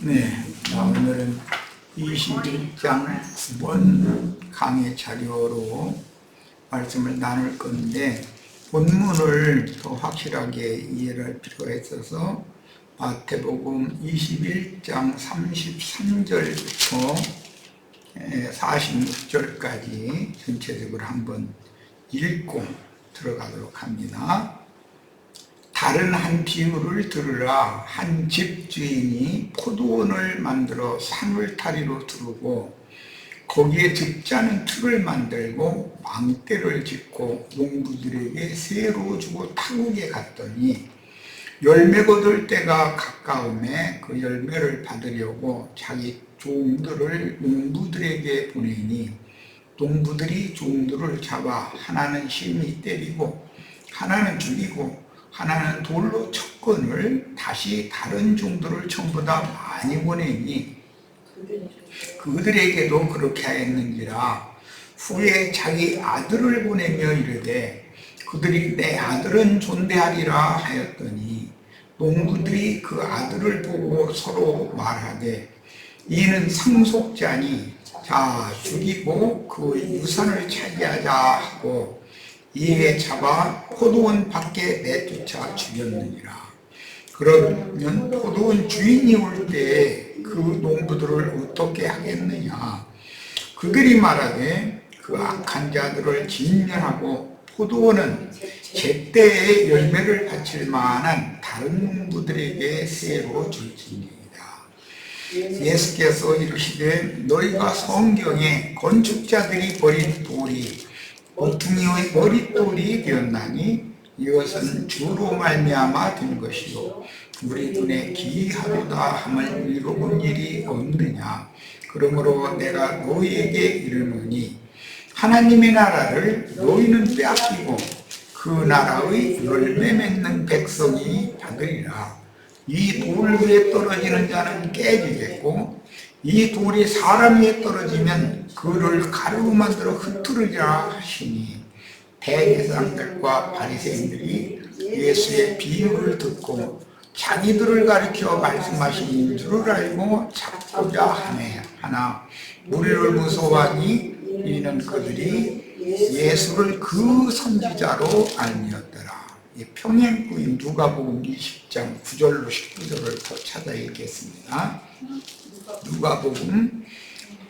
네, 오늘은 21장 9번 강의 자료로 말씀을 나눌 건데, 본문을 더 확실하게 이해를 할 필요가 있어서 마태복음 21장 33절부터 46절까지 전체적으로 한번 읽고 들어가도록 합니다. 다른 한 비유를 들으라. 한 집주인이 포도원을 만들어 산울타리로 두르고 거기에 적지 않은 틀을 만들고 망대를 짓고 농부들에게 세로 주고 타국에 갔더니 열매 거둘 때가 가까움에 그 열매를 받으려고 자기 종들을 농부들에게 보내니 농부들이 종들을 잡아 하나는 심히 때리고 하나는 죽이고 하나는 돌로 쳤건을 다시 다른 종들을 전부 다 많이 보내니 그들에게도 그렇게 하였는지라. 후에 자기 아들을 보내며 이르되 그들이 내 아들은 존대하리라 하였더니 농부들이 그 아들을 보고 서로 말하되 이는 상속자니 자 죽이고 그 유산을 차지하자 하고 이에 잡아 포도원 밖에 내쫓아 죽였느니라. 그러면 포도원 주인이 올 때에 그 농부들을 어떻게 하겠느냐. 그들이 말하되 그 악한 자들을 진멸하고 포도원은 제때에 열매를 바칠 만한 다른 농부들에게 세로 줄지니이다. 예수께서 이르시되 너희가 성경에 건축자들이 버린 돌이 모퉁이의 머릿돌이 되었나니 이것은 주로 말미암아 된 것이요 우리 눈에 기이하도다 함을 이루은 일이 없느냐. 그러므로 내가 너희에게 이르노니 하나님의 나라를 너희는 빼앗기고 그 나라의 열매 맺는 백성이 받으리라. 이 돌 위에 떨어지는 자는 깨지겠고 이 돌이 사람 위에 떨어지면 그를 가루로 만들어 흩트르리라 하시니 대제사장들과 바리새인들이 예수의 비유를 듣고 자기들을 가리켜 말씀하신 줄을 알고 잡고자 하네. 하나 무리를 무서워하니 이는 그들이 예수를 그 선지자로 알미었더라. 평행구인 누가복음 20장 9절로 19절을 더 찾아 읽겠습니다. 누가복음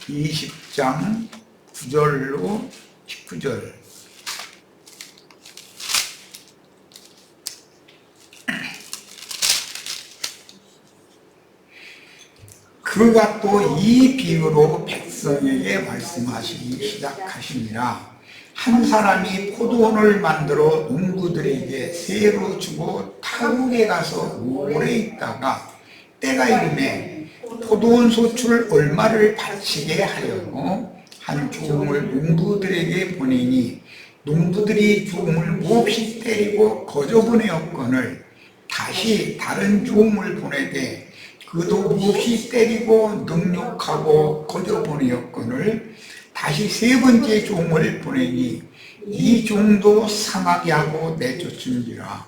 20장 9절로 19절. 그가 또 이 비유로 백성에게 말씀하시기 시작하시니라. 한 사람이 포도원을 만들어 농부들에게 세로 주고 타국에 가서 오래 있다가 때가 이르매 포도원 소출 얼마를 바치게 하려고 한 종을 농부들에게 보내니 농부들이 종을 몹시 때리고 거저보내었거늘 다시 다른 종을 보내되 그도 몹시 때리고 능욕하고 거저보내었거늘 다시 세 번째 종을 보내니 이 종도 상하게 하고 내쫓은지라.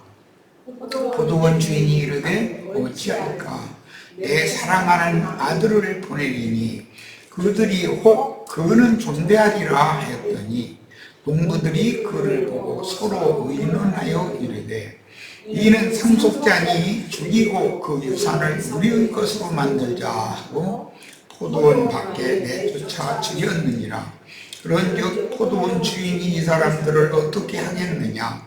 포도원 주인이 이르되 어찌할까. 내 사랑하는 아들을 보내리니 그들이 혹 그는 존대하리라 하였더니 농부들이 그를 보고 서로 의논하여 이르되 이는 상속자니 죽이고 그 유산을 우리의 것으로 만들자 하고 포도원 밖에 내쫓아 죽였느니라. 그런즉 포도원 주인이 이 사람들을 어떻게 하겠느냐.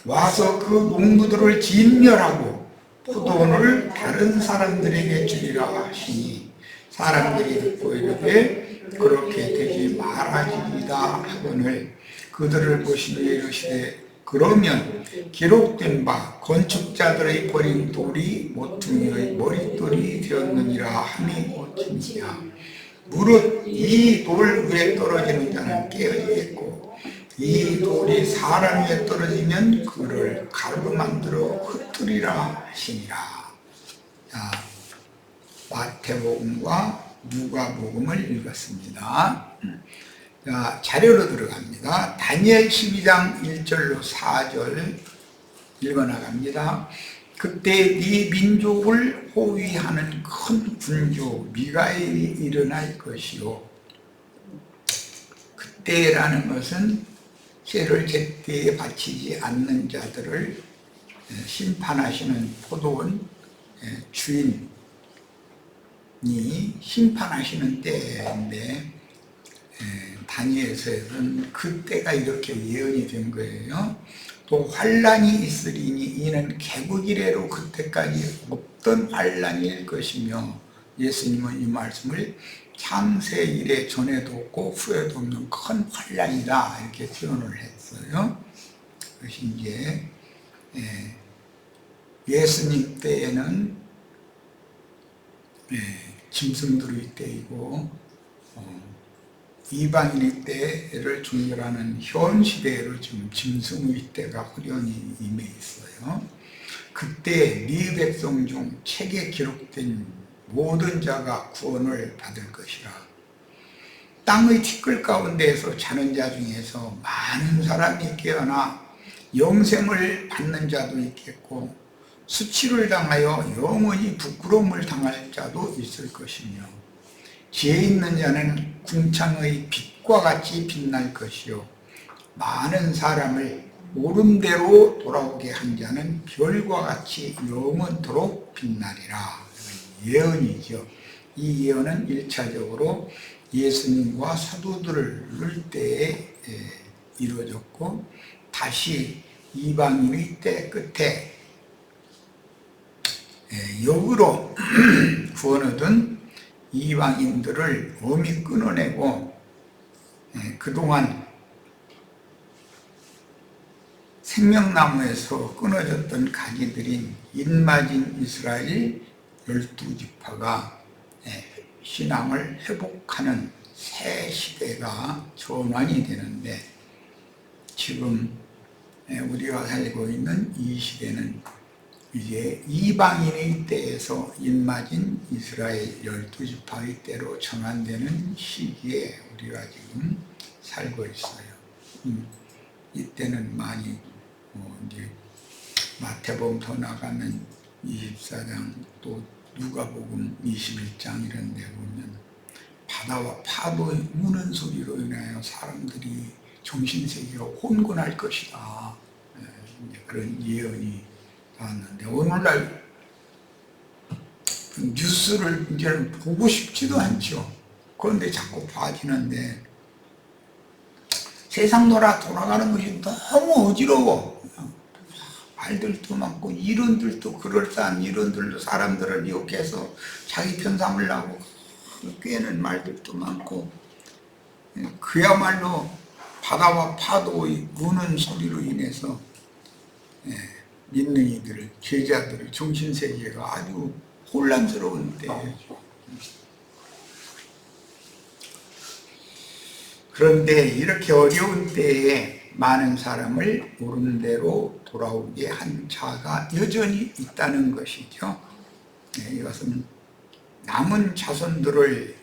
와서 그 농부들을 진멸하고 포도원을 다른 사람들에게 주리라 하시니 사람들이 듣고 이르되 그렇게 되지 말아지이다 하거늘 그들을 보시며 이르시되 그러면 기록된 바 건축자들의 버린 돌이 모퉁이의 머릿돌이 되었느니라 함이 어찌니냐. 무릇 이 돌 위에 떨어지는 자는 깨어지겠고 이 돌이 사람 위에 떨어지면 그를 가루로 만들어 흩트리라 하시니라. 자, 마태복음과 누가복음을 읽었습니다. 자, 자료로 들어갑니다. 다니엘 12장 1절로 4절 읽어나갑니다. 그때 네 민족을 호위하는 큰 군주 미가엘이 일어날 것이요. 그때라는 것은 쇠를 제때에 바치지 않는 자들을 심판하시는 포도원 주인이 심판하시는 때인데, 다니엘서에서는 그때가 이렇게 예언이 된 거예요. 또 환란이 있으리니 이는 개국 이래로 그때까지 없던 환란일 것이며, 예수님은 이 말씀을 창세 이래 전에도 없고 후에도 없는 큰 환란이다 이렇게 표현을 했어요. 그것이 이제 예수님 때에는 짐승들의 때이고, 이방인의 때를 중멸하는 현 시대로 지금 짐승의 때가 후련히 임해 있어요. 그때 네 백성 중 책에 기록된 모든 자가 구원을 받을 것이라. 땅의 티끌 가운데에서 자는 자 중에서 많은 사람이 깨어나 영생을 받는 자도 있겠고, 수치를 당하여 영원히 부끄러움을 당할 자도 있을 것이며, 지혜 있는 자는 궁창의 빛과 같이 빛날 것이요, 많은 사람을 오름대로 돌아오게 한 자는 별과 같이 영원토록 빛나리라. 예언이죠. 이 예언은 1차적으로 예수님과 사도들을 때에 이루어졌고, 다시 이방인의 때 끝에 역으로 구원 얻은 이방인들을 엄히 끊어내고, 그동안 생명나무에서 끊어졌던 가지들인 인마진 이스라엘 12지파가 신앙을 회복하는 새 시대가 전환이 되는데, 지금 우리가 살고 있는 이 시대는 이제 이방인의 때에서 인마진 이스라엘 12지파의 때로 전환되는 시기에 우리가 지금 살고 있어요. 이때는 많이 이제 마태복음 더 나가면 24장, 또 누가복음 21장 이런 데 보면 바다와 파도의 우는 소리로 인하여 사람들이 정신세계가 혼돈할 것이다, 그런 예언이 나왔는데, 오늘날 뉴스를 이제 보고 싶지도 않죠. 그런데 자꾸 봐지는데, 세상 돌아가는 것이 너무 어지러워. 말들도 많고 이론들도, 그럴싸한 이론들도 사람들을 유혹해서 자기 편 삼으려고 꿰는 말들도 많고, 그야말로 바다와 파도의 우는 소리로 인해서 믿는 이들, 제자들의 정신세계가 아주 혼란스러운 때예요. 그런데 이렇게 어려운 때에 많은 사람을 옳은 대로 돌아오게 한 자가 여전히 있다는 것이죠. 이것은 남은 자손들을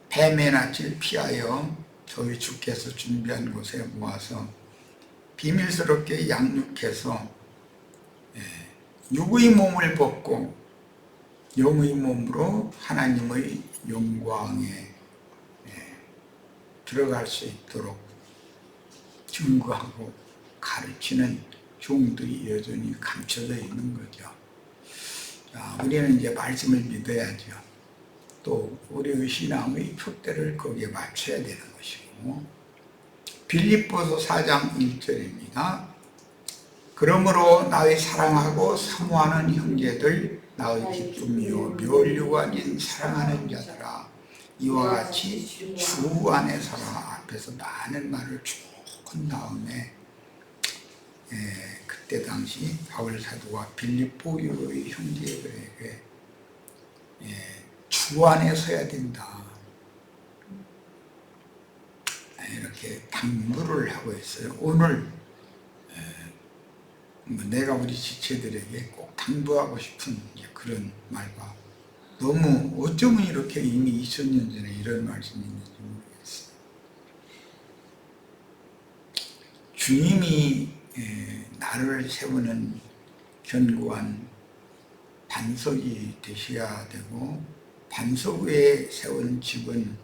뱀의 낯을 피하여 저희 주께서 준비한 곳에 모아서 비밀스럽게 양육해서 육의 몸을 벗고 영의 몸으로 하나님의 영광에 들어갈 수 있도록 증거하고 가르치는 종들이 여전히 감춰져 있는 거죠. 자, 우리는 이제 말씀을 믿어야죠. 또 우리의 신앙의 촛대를 거기에 맞춰야 되는 것이고, 빌립보서 4장 1절입니다. 그러므로 나의 사랑하고 사모하는 형제들, 나의 기쁨이요 면류가 아닌 사랑하는 자들아, 이와 같이 주 안에서라. 앞에서 많은 말을 쭉 한 다음에 그때 당시 바울 사도가 빌립보의 형제들에게 주 안에 서야 된다, 이렇게 당부를 하고 있어요. 오늘 내가 우리 지체들에게 꼭 당부하고 싶은 그런 말과, 너무 어쩌면 이렇게 이미 2000년 전에 이런 말씀이 있는지 모르겠어요. 주님이 나를 세우는 견고한 반석이 되셔야 되고, 반석 위에 세운 집은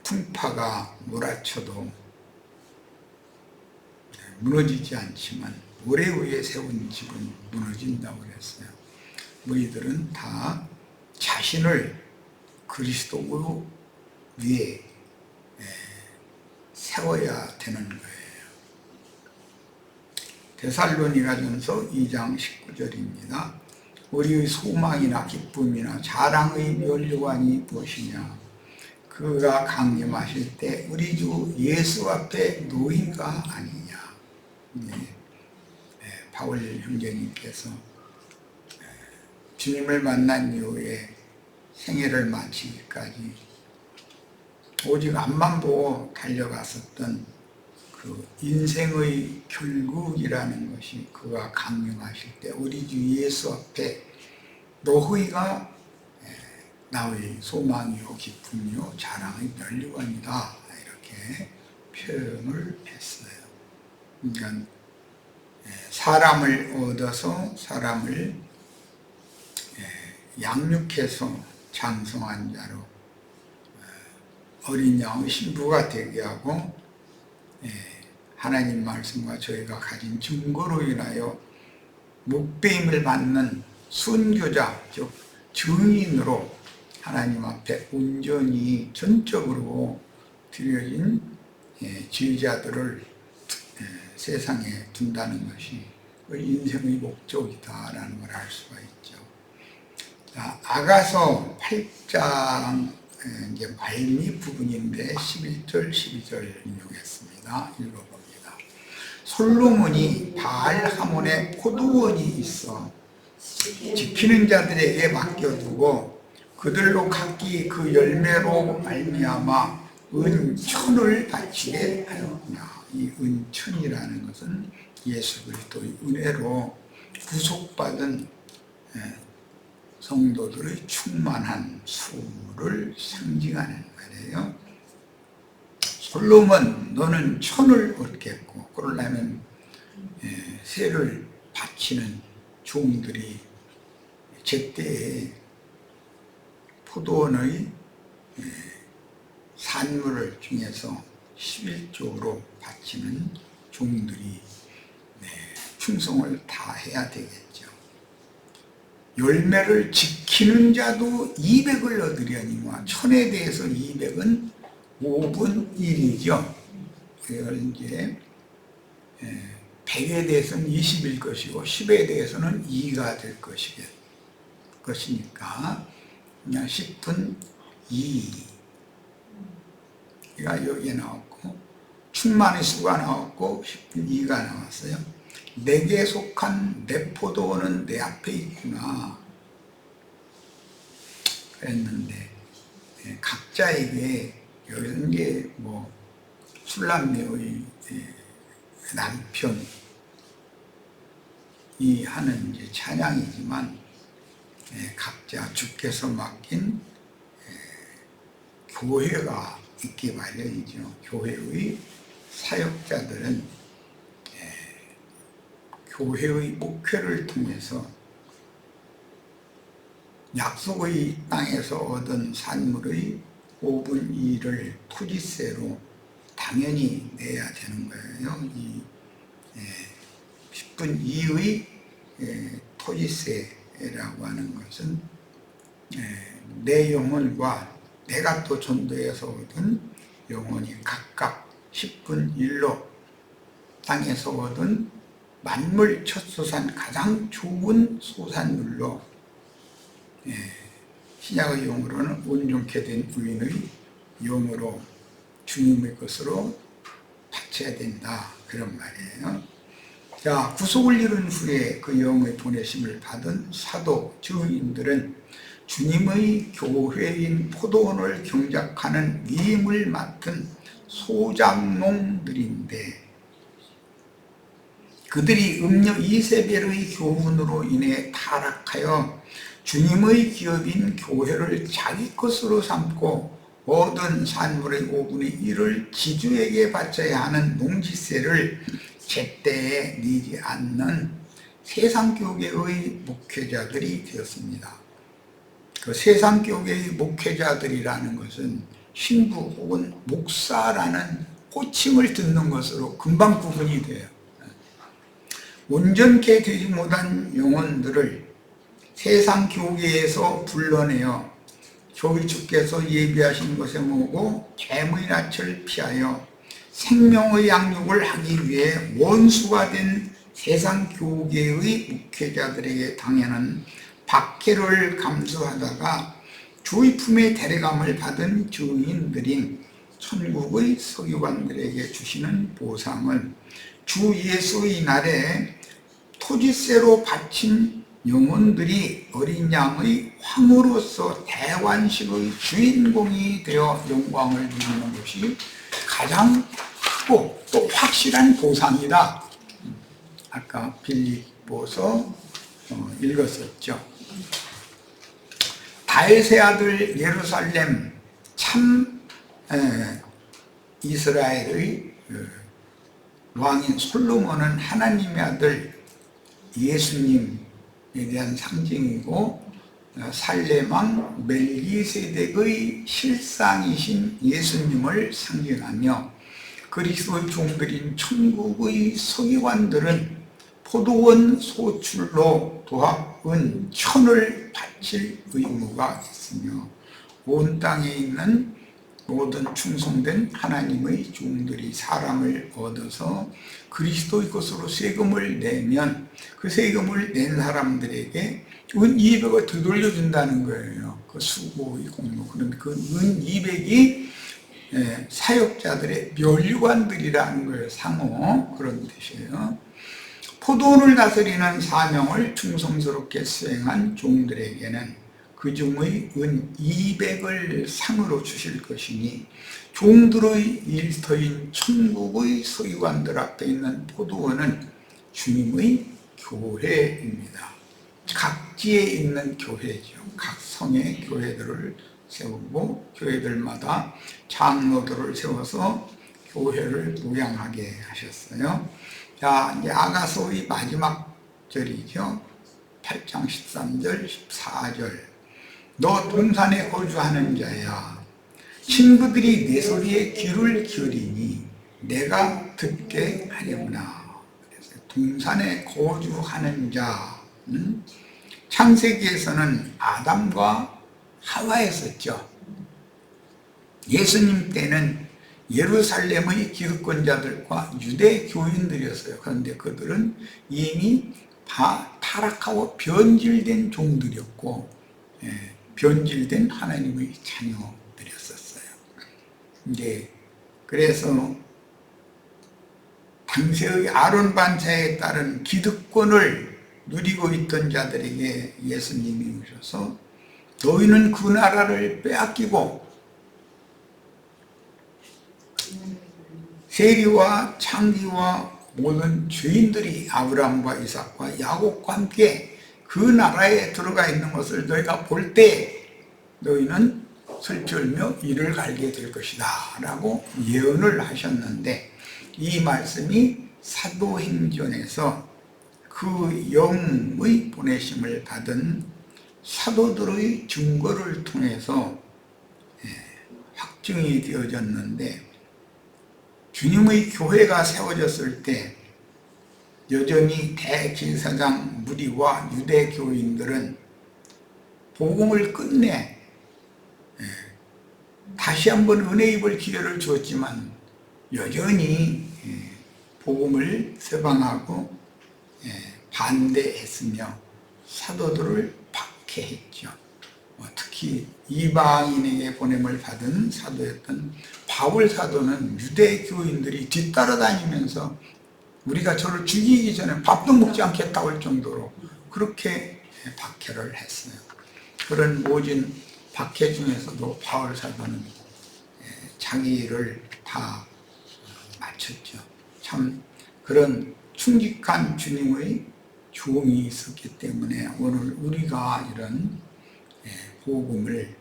풍파가 몰아쳐도 무너지지 않지만 모래 위에 세운 집은 무너진다고 그랬어요. 우리들은 다 자신을 그리스도 위에 세워야 되는 거예요. 데살로니가전서 2장 19절입니다. 우리의 소망이나 기쁨이나 자랑의 면류관이 무엇이냐? 그가 강림하실 때 우리 주 예수 앞에 노인가 아니냐? 바울 형제님께서 주님을 만난 이후에 생애를 마치기까지 오직 앞만 보고 달려갔었던 그 인생의 결국이라는 것이 그가 강림하실 때 우리 주 예수 앞에 너희가 나의 소망이요 기쁨이요 자랑의 면류관이다, 이렇게 표현을 했어요. 그러니까 사람을 얻어서 사람을 양육해서 장성한 자로 어린 양의 신부가 되게 하고, 하나님 말씀과 저희가 가진 증거로 인하여 목배임을 받는 순교자, 즉 증인으로 하나님 앞에 온전히 전적으로 드려진 지휘자들을 세상에 둔다는 것이 인생의 목적이다라는 걸 알 수가 있죠. 자, 아가서 8장 이제 말미 부분인데 11절 12절 인용했습니다. 읽어봅니다. 솔로몬이 바알 하몬에 포도원이 있어 지키는 자들에게 맡겨두고 그들로 각기 그 열매로 말미암아 은천을 바치게 하였구나. 이 은천이라는 것은 예수 그리스도의 은혜로 구속받은 성도들의 충만한 수를 상징하는 말이에요. 솔로몬, 너는 천을 얻겠고, 그러려면 세를 바치는 종들이 제때에 포도원의 산물을 중에서 11조로 바치는 종들이 충성을 다 해야 되겠죠. 열매를 지키는 자도 200을 얻으려니와, 천에 대해서 200은 5분 1이죠. 그걸 이제 100에 대해서는 20일 것이고 10에 대해서는 2가 될 것이니까 그냥 10분 2가 여기에 나왔고, 충만의 수가 나왔고 10분 2가 나왔어요. 내게 속한 내 포도원은 내 앞에 있구나 그랬는데, 각자에게 여기서 이제 뭐 술람매의 남편이 하는 이제 찬양이지만, 각자 주께서 맡긴 교회가 있기 마련이죠. 교회의 사역자들은 교회의 목회를 통해서 약속의 땅에서 얻은 산물의 5분 2를 토지세로 당연히 내야 되는 거예요. 이 10분 2의 토지세라고 하는 것은 내 영혼과 내가 또 전도해서 얻은 영혼이 각각 10분 1로 땅에서 얻은 만물 첫 소산 가장 좋은 소산물로, 신약의 용어로는 온전케 된 부인의 용어로 주님의 것으로 바쳐야 된다, 그런 말이에요. 자, 구속을 이룬 후에 그 영의 보내심을 받은 사도 증인들은 주님의 교회인 포도원을 경작하는 위임을 맡은 소장농들인데, 그들이 음녀 이세벨의 교훈으로 인해 타락하여 주님의 기업인 교회를 자기 것으로 삼고 얻은 산물의 5분의 1을 지주에게 바쳐야 하는 농지세를 제때에 니지 않는 세상교계의 목회자들이 되었습니다. 그 세상교계의 목회자들이라는 것은 신부 혹은 목사라는 호칭을 듣는 것으로 금방 구분이 돼요. 온전케 되지 못한 영혼들을 세상교계에서 불러내어 저희 주께서 예비하신 것에 모으고 재물의 낯을 피하여 생명의 양육을 하기 위해 원수가 된 세상교계의 목회자들에게 당하는 박해를 감수하다가 주의 품에 데려감을 받은 증인들인 천국의 서기관들에게 주시는 보상을 주 예수의 날에 토지세로 바친 영혼들이 어린 양의 황으로서 대관식의 주인공이 되어 영광을 누리는 것이 가장 크고 또 확실한 보상이다. 아까 빌립보서 읽었었죠. 다윗의 아들 예루살렘 참 이스라엘의 왕인 솔로몬은 하나님의 아들 예수님에 대한 상징이고 살렘왕 멜기세덱의 실상이신 예수님을 상징하며 그리스도의 종들인 천국의 서기관들은 포도원 소출로 도합은 천을 바칠 의무가 있으며 온 땅에 있는 모든 충성된 하나님의 종들이 사람을 얻어서 그리스도의 것으로 세금을 내면 그 세금을 낸 사람들에게 은 200을 되돌려준다는 거예요. 그 수고의 공로. 그런데 그 은 200이 사역자들의 멸류관들이라는 거예요. 상호 그런 뜻이에요. 포도원을 다스리는 사명을 충성스럽게 수행한 종들에게는 그 중의 은 200을 상으로 주실 것이니 종들의 일터인 천국의 서기관들 앞에 있는 포도원은 주님의 교회입니다. 각지에 있는 교회죠. 각 성의 교회들을 세우고 교회들마다 장로들을 세워서 교회를 모양하게 하셨어요. 자, 이제 아가서의 마지막 절이죠. 8장 13절 14절 너 동산에 거주하는 자야 친구들이 내 소리에 귀를 기울이니 내가 듣게 하려구나. 그래서 동산에 거주하는 자 창세기에서는 아담과 하와였었죠. 예수님 때는 예루살렘의 기득권자들과 유대 교인들이었어요. 그런데 그들은 이미 타락하고 변질된 종들이었고 변질된 하나님의 자녀들이었어요. 이제 그래서 당시의 아론 반차에 따른 기득권을 누리고 있던 자들에게 예수님이 오셔서 너희는 그 나라를 빼앗기고 세리와 창기와 모든 죄인들이 아브라함과 이삭과 야곱과 함께 그 나라에 들어가 있는 것을 너희가 볼 때 너희는 슬피 울며 이를 갈게 될 것이다 라고 예언을 하셨는데 이 말씀이 사도행전에서 그 영의 보내심을 받은 사도들의 증거를 통해서 확증이 되어졌는데 주님의 교회가 세워졌을 때 여전히 대제사장 무리와 유대 교인들은 복음을 끝내 다시 한번 은혜 입을 기회를 주었지만 여전히 복음을 세방하고 반대했으며 사도들을 박해했죠. 특히 이방인에게 보냄을 받은 사도였던 바울 사도는 유대 교인들이 뒤따라다니면서 우리가 저를 죽이기 전에 밥도 먹지 않겠다고 할 정도로 그렇게 박해를 했어요. 그런 모진 박해 중에서도 바울 사도는 자기를 다 마쳤죠. 참 그런 충직한 주님의 종이 있었기 때문에 오늘 우리가 이런 복음을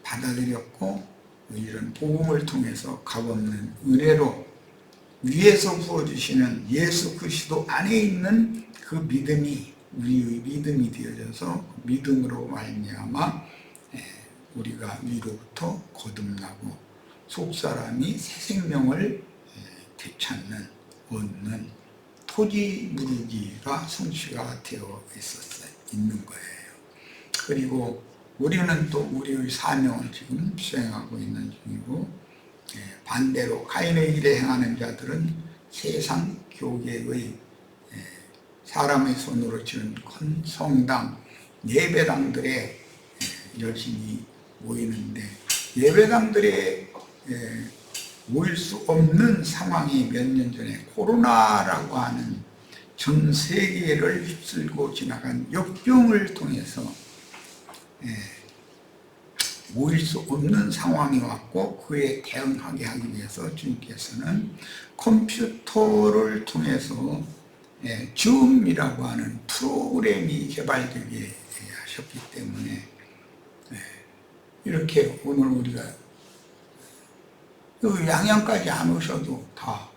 받아들였고 이런 복음을 통해서 값없는 은혜로 위에서 부어주시는 예수 그리스도 안에 있는 그 믿음이 우리의 믿음이 되어져서 믿음으로 말미암아 우리가 위로부터 거듭나고 속사람이 새 생명을 되찾는 얻는 토지 무르기가 성취가 되어 있는 거예요. 그리고 우리는 또 우리의 사명을 지금 수행하고 있는 중이고, 반대로 가인의 일에 행하는 자들은 세상 교계의 사람의 손으로 지은 큰 성당, 예배당들에 열심히 모이는데, 예배당들에 모일 수 없는 상황이 몇 년 전에 코로나라고 하는 전 세계를 휩쓸고 지나간 역병을 통해서 모일 수 없는 상황이 왔고, 그에 대응하게 하기 위해서 주님께서는 컴퓨터를 통해서 줌이라고 하는 프로그램이 개발되게 하셨기 때문에 이렇게 오늘 우리가 양양까지 안 오셔도 다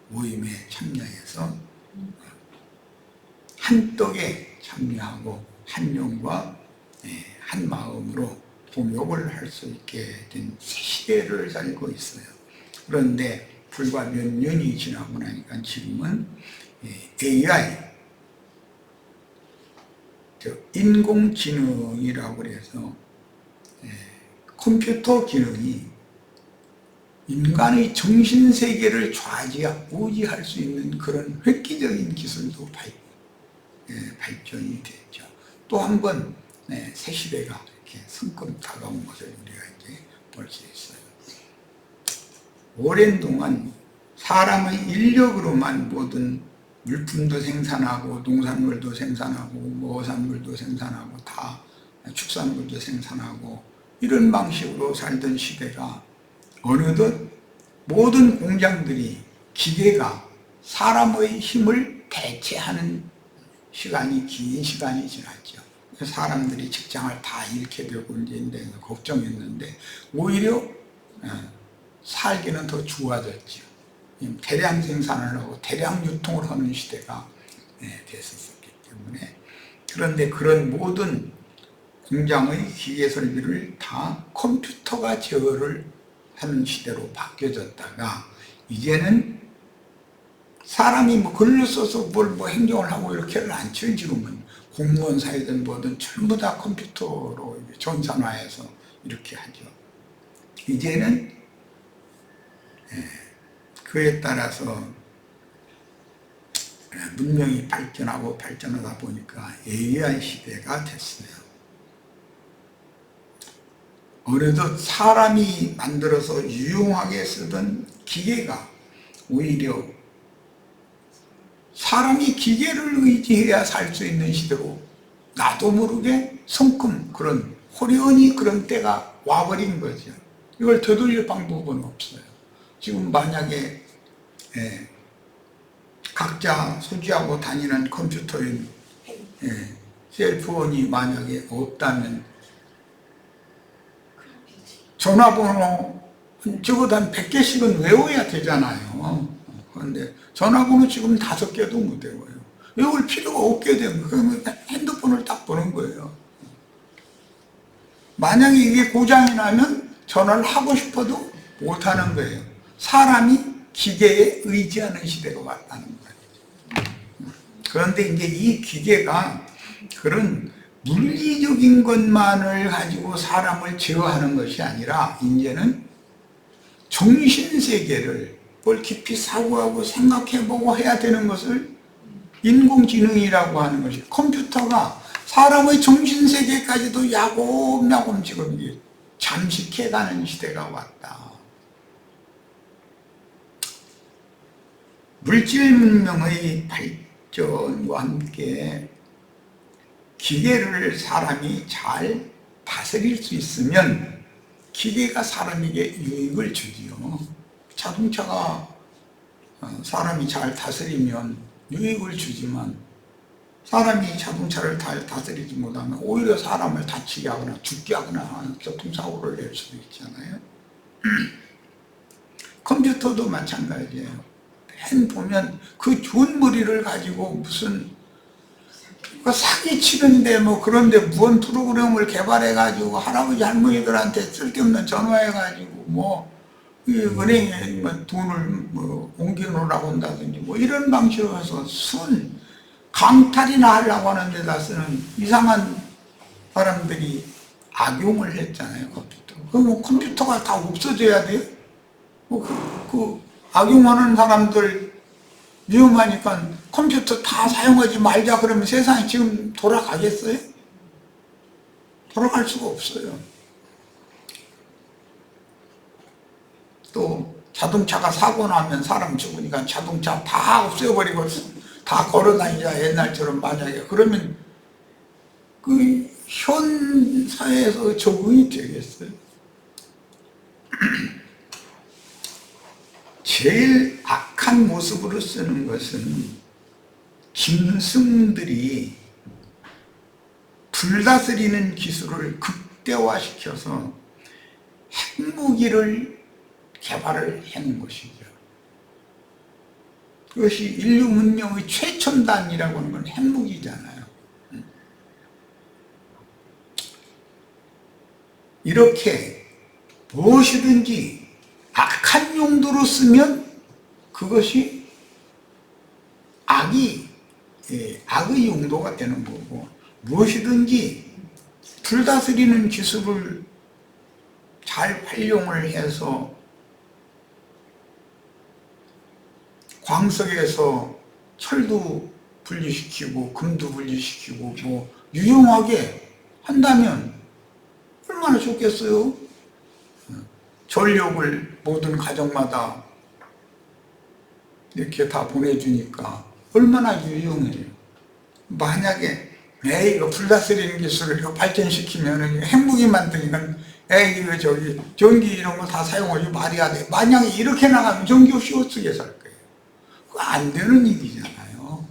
모임에 참여해서 한 떡에 참여하고 한 영과 한 마음으로 동역을 할 수 있게 된 새 시대를 살고 있어요. 그런데 불과 몇 년이 지나고 나니까 지금은 AI, 인공지능이라고 해서 컴퓨터 기능이 인간의 정신세계를 좌지우지할 수 있는 그런 획기적인 기술도 발전이 됐죠. 또 한 번 새 시대가 이렇게 성큼 다가온 것을 우리가 이제 볼 수 있어요. 오랜 동안 사람의 인력으로만 모든 물품도 생산하고 농산물도 생산하고 모산물도 생산하고 다 축산물도 생산하고 이런 방식으로 살던 시대가 어느덧 모든 공장들이 기계가 사람의 힘을 대체하는 시간이 긴 시간이 지났죠. 사람들이 직장을 다 잃게 되고 이제 걱정했는데 오히려 살기는 더 좋아졌죠. 대량 생산을 하고 대량 유통을 하는 시대가 됐었기 때문에. 그런데 그런 모든 공장의 기계 설비를 다 컴퓨터가 제어를 하는 시대로 바뀌어졌다가 이제는 사람이 글을 써서 뭘 행정을 하고 이렇게는 않죠. 지금은 공무원 사이든 뭐든 전부 다 컴퓨터로 전산화해서 이렇게 하죠. 이제는 그에 따라서 문명이 발전하다 보니까 AI 시대가 됐어요. 어느덧 사람이 만들어서 유용하게 쓰던 기계가 오히려 사람이 기계를 의지해야 살 수 있는 시대로 나도 모르게 성큼 그런 호련히 그런 때가 와버린 거죠. 이걸 되돌릴 방법은 없어요. 지금 만약에 각자 소지하고 다니는 컴퓨터인 셀폰이 만약에 없다면 전화번호 적어도 한 100개씩은 외워야 되잖아요. 그런데 전화번호 지금 5개도 못 외워요. 외울 필요가 없게 되면 그러면 핸드폰을 딱 보는 거예요. 만약에 이게 고장이 나면 전화를 하고 싶어도 못 하는 거예요. 사람이 기계에 의지하는 시대가 왔다는 거예요. 그런데 이제 이 기계가 그런 물리적인 것만을 가지고 사람을 제어하는 것이 아니라 이제는 정신세계를 뭘 깊이 사고하고 생각해보고 해야 되는 것을 인공지능이라고 하는 것이 컴퓨터가 사람의 정신세계까지도 야곱야곱 지금 잠식해가는 시대가 왔다. 물질 문명의 발전과 함께 기계를 사람이 잘 다스릴 수 있으면 기계가 사람에게 유익을 주지요. 자동차가 사람이 잘 다스리면 유익을 주지만 사람이 자동차를 잘 다스리지 못하면 오히려 사람을 다치게 하거나 죽게 하거나 교통사고를 낼 수도 있잖아요. 컴퓨터도 마찬가지예요. 펜 보면 그 좋은 머리를 가지고 무슨 사기 치는데 뭐 그런데 무언 프로그램을 개발해 가지고 할아버지 할머니들한테 쓸데없는 전화해 가지고 뭐 은행에 뭐 돈을 뭐 옮겨 놓으라고 한다든지 뭐 이런 방식으로 해서 순 강탈이나 하려고 하는 데다 쓰는 이상한 사람들이 악용을 했잖아요. 컴퓨터. 그럼 컴퓨터가 다 없어져야 돼요? 그 악용하는 사람들 위험하니까 컴퓨터 다 사용하지 말자 그러면 세상이 지금 돌아가겠어요? 돌아갈 수가 없어요. 또 자동차가 사고 나면 사람 죽으니까 자동차 다 없애버리고 다 걸어다니자 옛날처럼 만약에 그러면 그 현 사회에서 적응이 되겠어요? 제일 악한 모습으로 쓰는 것은 짐승들이 불다스리는 기술을 극대화시켜서 핵무기를 개발을 해낸 것이죠. 그것이 인류 문명의 최첨단이라고 하는 건 핵무기잖아요. 이렇게 무엇이든지 악한 용도로 쓰면 그것이 악의 용도가 되는 거고, 무엇이든지 불다스리는 기술을 잘 활용을 해서 광석에서 철도 분리시키고 금도 분리시키고 뭐 유용하게 한다면 얼마나 좋겠어요? 전력을 모든 가정마다 이렇게 다 보내주니까 얼마나 유용해요. 만약에 이거 불다스리는 기술을 발전시키면 핵무기 만드니까 이거 저기 전기 이런 거 다 사용하지 말아야 돼. 만약에 이렇게 나가면 전기 없이 어떻게 살 거예요? 그거 안 되는 일이잖아요.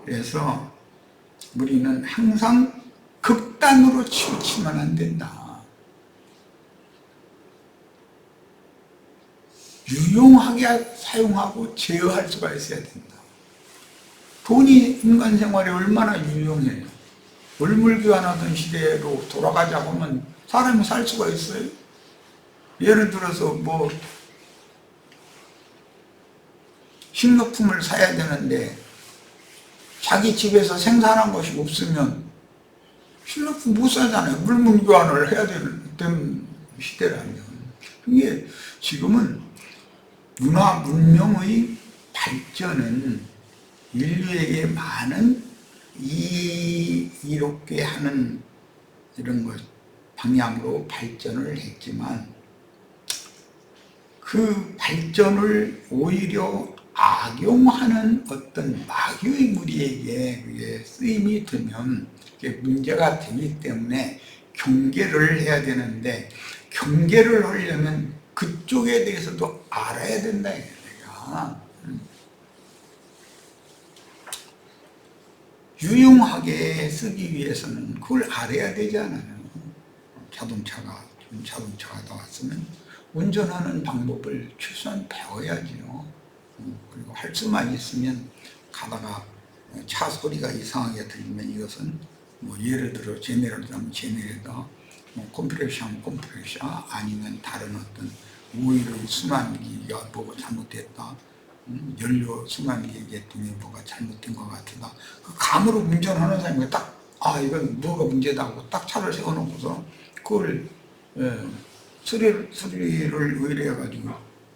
그래서 우리는 항상 극단으로 치우치면 안 된다. 유용하게 사용하고 제어할 수가 있어야 된다. 돈이 인간 생활에 얼마나 유용해요. 월물교환하던 시대로 돌아가자고 하면 사람이 살 수가 있어요? 예를 들어서 뭐 식료품을 사야 되는데 자기 집에서 생산한 것이 없으면 식료품 못 사잖아요. 물물교환을 해야 되는 시대라면. 그게 지금은 문화 문명의 발전은 인류에게 많은 이롭게 하는 이런 것 방향으로 발전을 했지만 그 발전을 오히려 악용하는 어떤 마귀의 무리에게 그게 쓰임이 되면 그게 문제가 되기 때문에 경계를 해야 되는데, 경계를 하려면 그쪽에 대해서도 알아야 된다 이거야. 유용하게 쓰기 위해서는 그걸 알아야 되잖아요. 자동차가 나왔으면 운전하는 방법을 최소한 배워야지요. 그리고 할 수만 있으면 가다가 차 소리가 이상하게 들리면 이것은 뭐 예를 들어 제네레이터면 제네레이터, 뭐 컴프레셔면 컴프레셔, 아니면 다른 어떤 오일의 순환기가 뭐가 잘못됐다, 연료 순환기 계통이 뭐가 잘못된 것 같다. 그 감으로 운전하는 사람이 딱 이건 뭐가 문제다 하고 딱 차를 세워놓고서 그걸 수리를 의뢰해가지고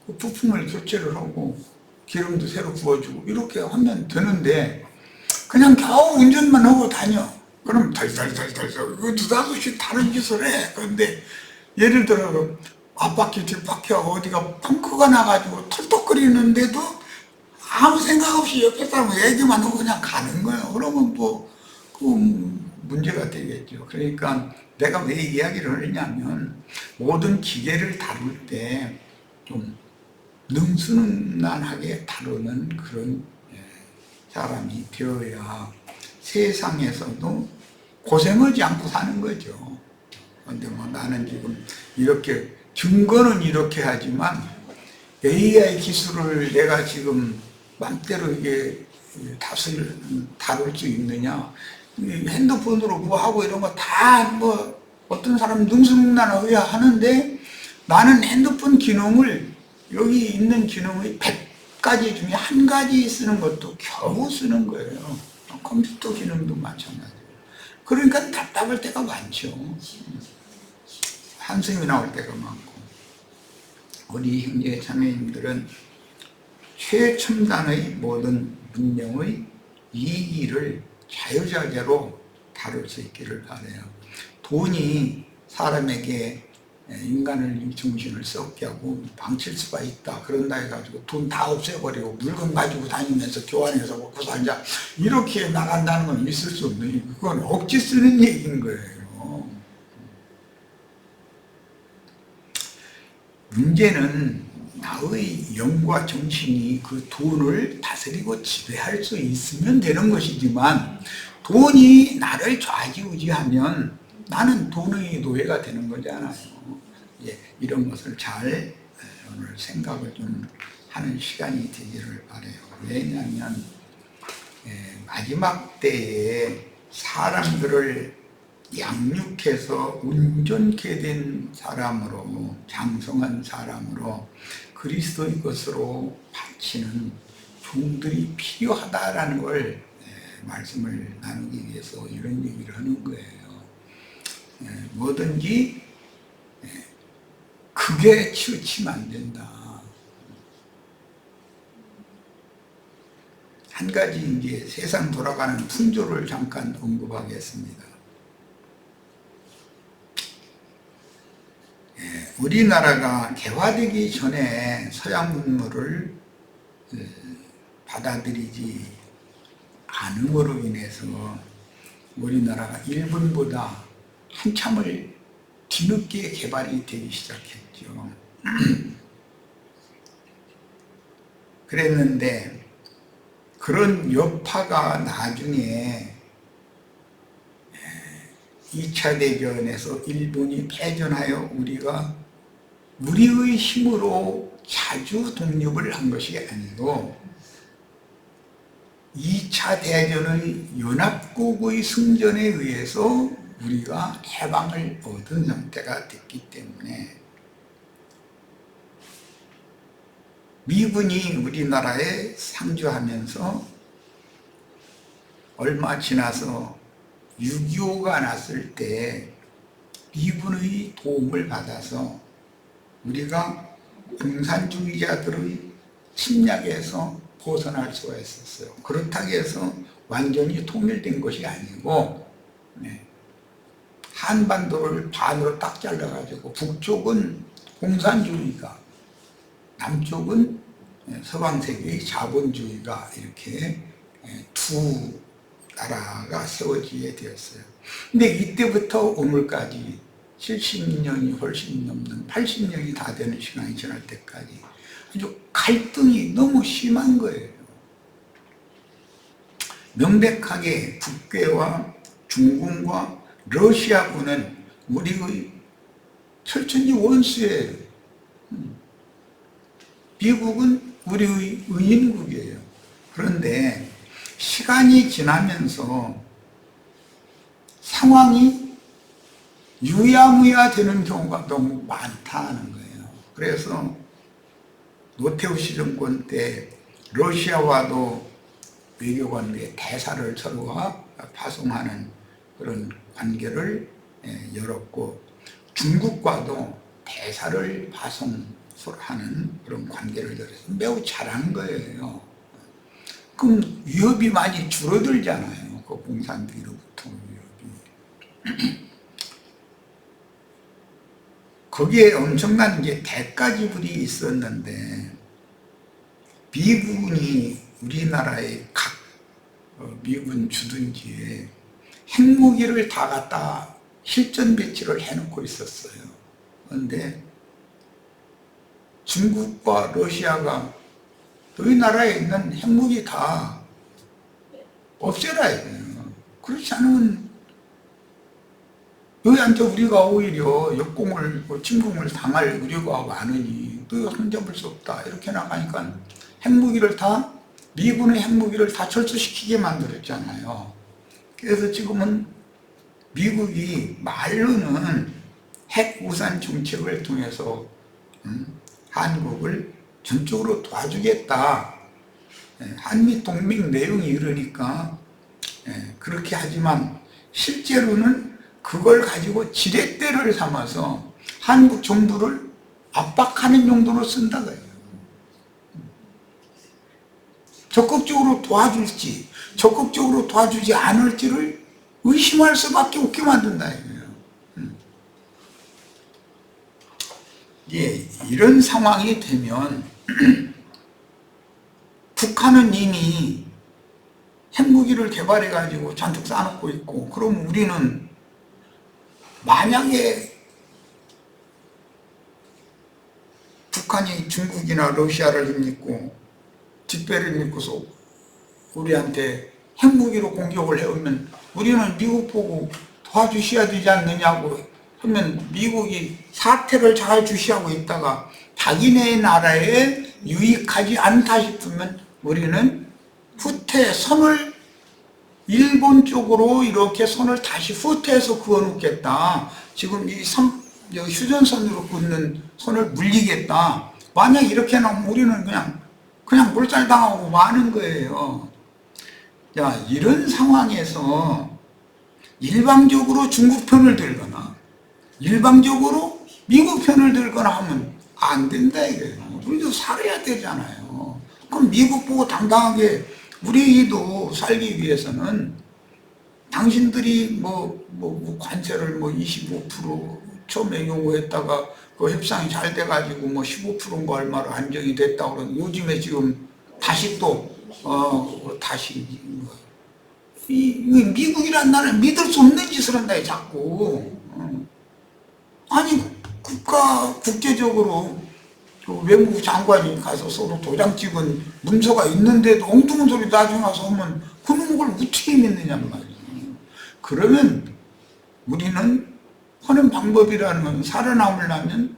그 부품을 교체를 하고 기름도 새로 부어주고 이렇게 하면 되는데 그냥 겨우 운전만 하고 다녀. 그럼 덜덜덜덜 이거 느닷없이 다른 짓을 해. 그런데 예를 들어 앞바퀴 뒷바퀴하고 어디가 펑크가 나가지고 털떡거리는데도 아무 생각 없이 옆에 사람 얘기만 하고 그냥 가는 거예요. 그러면 뭐 그 문제가 되겠죠. 그러니까 내가 왜 이야기를 하냐면 모든 기계를 다룰 때 좀 능수능란하게 다루는 그런 사람이 되어야 세상에서도 고생하지 않고 사는 거죠. 그런데 뭐 나는 지금 이렇게 증거는 이렇게 하지만 AI 기술을 내가 지금 맘대로 이게 다룰 수 있느냐? 이 핸드폰으로 뭐 하고 이런 거 다 뭐 어떤 사람 능수능란하게 하는데 나는 핸드폰 기능을 여기 있는 기능의 100가지 중에 한 가지 쓰는 것도 겨우 쓰는 거예요. 컴퓨터 기능도 마찬가지예요. 그러니까 답답할 때가 많죠. 한숨이 나올 때가 많고. 우리 형제 자매님들은 최첨단의 모든 문명의 이익을 자유자재로 다룰 수 있기를 바라요. 돈이 사람에게 인간을 정신을 썩게 하고 망칠 수가 있다. 그런다 해가지고 돈 다 없애버리고 물건 가지고 다니면서 교환해서 먹고 살자. 이렇게 나간다는 건 있을 수 없는, 그건 억지 쓰는 얘기인 거예요. 문제는 나의 영과 정신이 그 돈을 다스리고 지배할 수 있으면 되는 것이지만 돈이 나를 좌지우지하면 나는 돈의 노예가 되는 거잖아요. 이런 것을 잘 오늘 생각을 좀 하는 시간이 되기를 바라요. 왜냐하면 마지막 때에 사람들을 양육해서 온전케 된 사람으로, 장성한 사람으로 그리스도의 것으로 바치는 종들이 필요하다라는 걸 말씀을 나누기 위해서 이런 얘기를 하는 거예요. 뭐든지 크게 치우치면 안 된다. 한 가지 이제 세상 돌아가는 풍조를 잠깐 언급하겠습니다. 우리나라가 개화되기 전에 서양 문물을 받아들이지 않음으로 인해서 우리나라가 일본보다 한참을 뒤늦게 개발이 되기 시작했죠. 그랬는데 그런 여파가 나중에 2차 대전에서 일본이 패전하여 우리의 힘으로 자주 독립을 한 것이 아니고 2차 대전의 연합국의 승전에 의해서 우리가 해방을 얻은 상태가 됐기 때문에 미군이 우리나라에 상주하면서 얼마 지나서 6.25가 났을 때 미군의 도움을 받아서 우리가 공산주의자들의 침략에서 벗어날 수가 있었어요. 그렇다고 해서 완전히 통일된 것이 아니고 한반도를 반으로 딱 잘라가지고 북쪽은 공산주의가, 남쪽은 서방세계의 자본주의가 이렇게 두 나라가 세워지게 되었어요. 근데 이때부터 오늘까지 70년이 훨씬 넘는 80년이 다 되는 시간이 지날 때까지 아주 갈등이 너무 심한 거예요. 명백하게 북괴와 중국과 러시아군은 우리의 철천지 원수예요. 미국은 우리의 의인국이에요. 그런데 시간이 지나면서 상황이 유야무야 되는 경우가 너무 많다는 거예요. 그래서 노태우 정권 때 러시아와도 외교관계 대사를 서로가 파송하는 그런 관계를 열었고, 중국과도 대사를 파송하는 그런 관계를 열어서 매우 잘한 거예요. 그럼 위협이 많이 줄어들잖아요. 그 공산주의로부터 위협이. 거기에 엄청난 이제 대가 지불이 있었는데, 미군이 우리나라의 각 미군 주둔지에 핵무기를 다 갖다 실전 배치를 해놓고 있었어요. 그런데 중국과 러시아가 너희 나라에 있는 핵무기 다 없애라 이거예요. 그렇지 않으면 너희한테 우리가 오히려 역공을, 침공을 당할 우려가 많으니 너희가 손잡을 수 없다 이렇게 나가니까 미군의 핵무기를 다 철수시키게 만들었잖아요. 그래서 지금은 미국이 말로는 핵우산 정책을 통해서 한국을 전적으로 도와주겠다. 한미 동맹 내용이 이러니까 그렇게 하지만 실제로는 그걸 가지고 지렛대를 삼아서 한국 정부를 압박하는 용도로 쓴다고요. 적극적으로 도와줄지 적극적으로 도와주지 않을지를 의심할 수밖에 없게 만든다 이거예요. 이런 상황이 되면 북한은 이미 핵무기를 개발해 가지고 잔뜩 쌓아놓고 있고, 그럼 우리는 만약에 북한이 중국이나 러시아를 믿고 뒷배를 믿고서 우리한테 핵무기로 공격을 해오면 우리는 미국 보고 도와주셔야 되지 않느냐고 하면, 미국이 사태를 잘 주시하고 있다가 자기네 나라에 유익하지 않다 싶으면 우리는 후퇴 선을 일본 쪽으로 이렇게 선을 다시 후퇴해서 그어놓겠다. 지금 이 휴전선으로 긋는 선을 물리겠다. 만약 이렇게 나오면 우리는 그냥 몰살당하고 마는 거예요. 자, 이런 상황에서 일방적으로 중국 편을 들거나 일방적으로 미국 편을 들거나 하면 안 된다 이거예요. 우리도 살아야 되잖아요. 그럼 미국 보고 당당하게 우리도 살기 위해서는 당신들이 관세를 25% 처음에 요구했다가 그 협상이 잘 돼가지고 15%인가 얼마로 안정이 됐다고 그러는데, 요즘에 지금 다시 미국이란 나라는 믿을 수 없는 짓을 한다 자꾸. 아니 국제적으로 외무부 장관이 가서 서로 도장 찍은 문서가 있는데도 엉뚱한 소리 나중에 와서 하면 그놈 걸 어떻게 믿느냐는 말이에요. 그러면 우리는 하는 방법이라는 건, 살아남으려면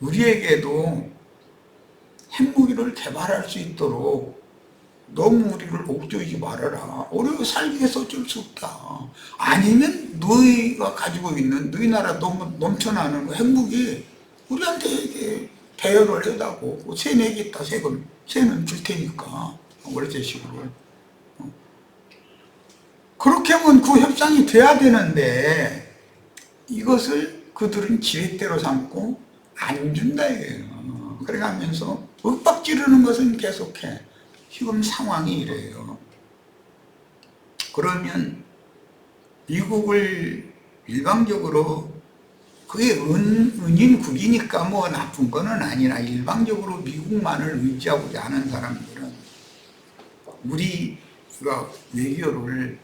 우리에게도 핵무기를 개발할 수 있도록 너무 우리를 옥죄이지 말아라. 우리가 살기 위해서 어쩔 수 없다. 아니면 너희가 가지고 있는 너희 나라 너무 넘쳐나는 핵무기 우리한테 이렇게 대여를 해다고 세 내겠다. 세는 줄 테니까 월세식으로. 그렇게 하면 그 협상이 돼야 되는데 이것을 그들은 지렛대로 삼고 안 준다 이거예요. 그래가면서 윽박 지르는 것은 계속해. 지금 상황이 이래요. 그러면 미국을 일방적으로, 그게 은인국이니까 나쁜 거는 아니라, 일방적으로 미국만을 의지하고자 하는 사람들은 우리가 외교를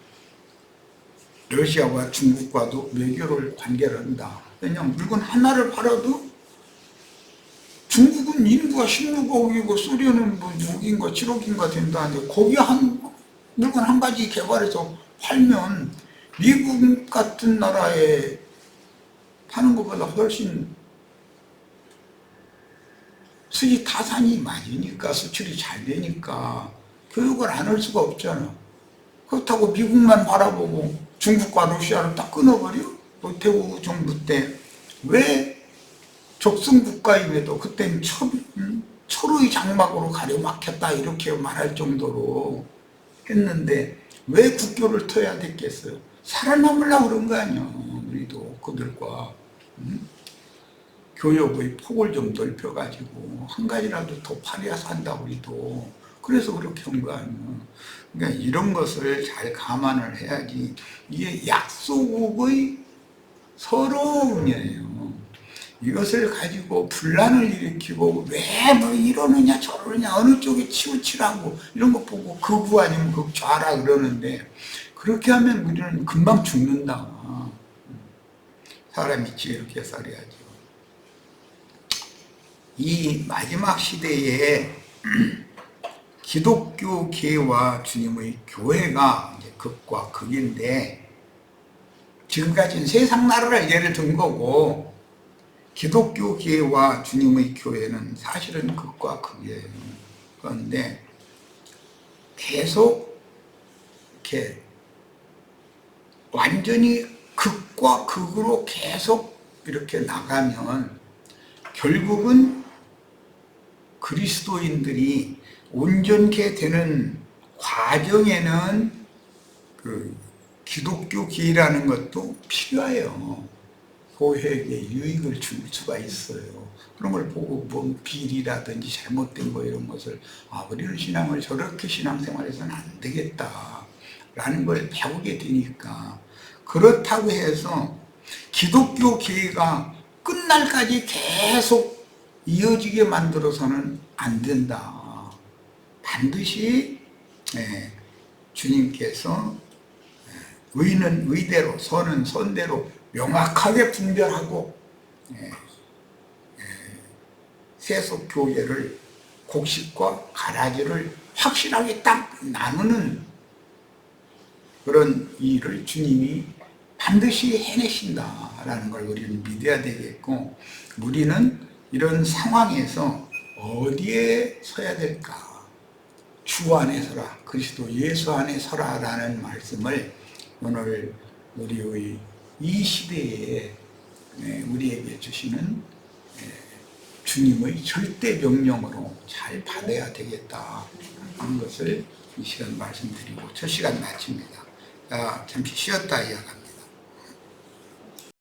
러시아와 중국과도 외교를 관계를 한다. 왜냐하면 물건 하나를 팔아도 중국은 인구가 16억이고 소련은 6인가 7억인가 된다는데, 거기 물건 한 가지 개발해서 팔면 미국 같은 나라에 파는 것보다 훨씬 수지 타산이 많으니까, 수출이 잘 되니까 교육을 안 할 수가 없잖아. 그렇다고 미국만 바라보고 중국과 러시아를 딱 끊어버려? 노태우 정부 때 왜 적성국가임에도 그때는 철의 장막으로 가려막혔다 이렇게 말할 정도로 했는데 왜 국교를 터야 됐겠어요? 살아남으려고 그런 거 아니야. 우리도 그들과 교역의 폭을 좀 넓혀가지고 한 가지라도 더 팔아야 산다 우리도. 그래서 그렇게 한 거 아니야. 그러니까 이런 것을 잘 감안을 해야지. 이게 약소국의 서러움이에요. 이것을 가지고 분란을 일으키고 왜 이러느냐 저러느냐 어느 쪽에 치우치라고 이런 거 보고 극우 아니면 극좌라 그러는데, 그렇게 하면 우리는 금방 죽는다. 사람이 지혜롭게 살아야죠. 이 마지막 시대에 기독교계와 주님의 교회가 이제 극과 극인데, 지금까지는 세상 나라를 예를 든 거고, 기독교 교회와 주님의 교회는 사실은 극과 극이에요. 그런데 계속 이렇게 완전히 극과 극으로 계속 이렇게 나가면 결국은 그리스도인들이 온전케 되는 과정에는 그 기독교 교회라는 것도 필요해요. 교회에게 유익을 줄 수가 있어요. 그런 걸 보고 뭐 비리라든지 잘못된 거 이런 것을 우리는 신앙을 저렇게 신앙생활해서는 안 되겠다 라는 걸 배우게 되니까, 그렇다고 해서 기독교 교회가 끝날까지 계속 이어지게 만들어서는 안 된다. 반드시 주님께서 의는 의대로, 선은 선대로 명확하게 분별하고 세속교회를, 곡식과 가라지를 확실하게 딱 나누는 그런 일을 주님이 반드시 해내신다라는 걸 우리는 믿어야 되겠고, 우리는 이런 상황에서 어디에 서야 될까? 주 안에 서라, 그리스도 예수 안에 서라라는 말씀을 오늘 우리의 이 시대에 우리에게 주시는 주님의 절대 명령으로 잘 받아야 되겠다 하는 것을 이 시간 말씀드리고 첫 시간 마칩니다. 잠시 쉬었다 이어갑니다.